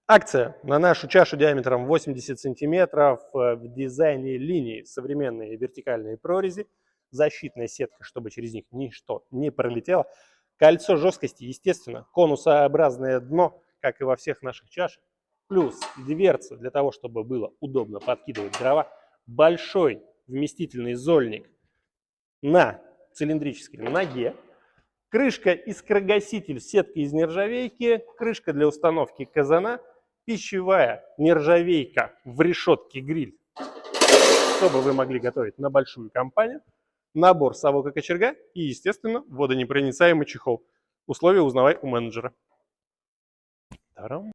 Акция на нашу чашу диаметром 80 сантиметров в дизайне линии, современные вертикальные прорези, защитная сетка, чтобы через них ничто не пролетело, кольцо жесткости, естественно, конусообразное дно, как и во всех наших чашах, плюс дверца для того, чтобы было удобно подкидывать дрова, большой вместительный зольник на цилиндрической ноге, крышка-искрогаситель сетки из нержавейки, крышка для установки казана, пищевая нержавейка в решетке гриль, чтобы вы могли готовить на большую компанию, набор совок и кочерга и, естественно, водонепроницаемый чехол. Условия узнавай у менеджера. Тарам.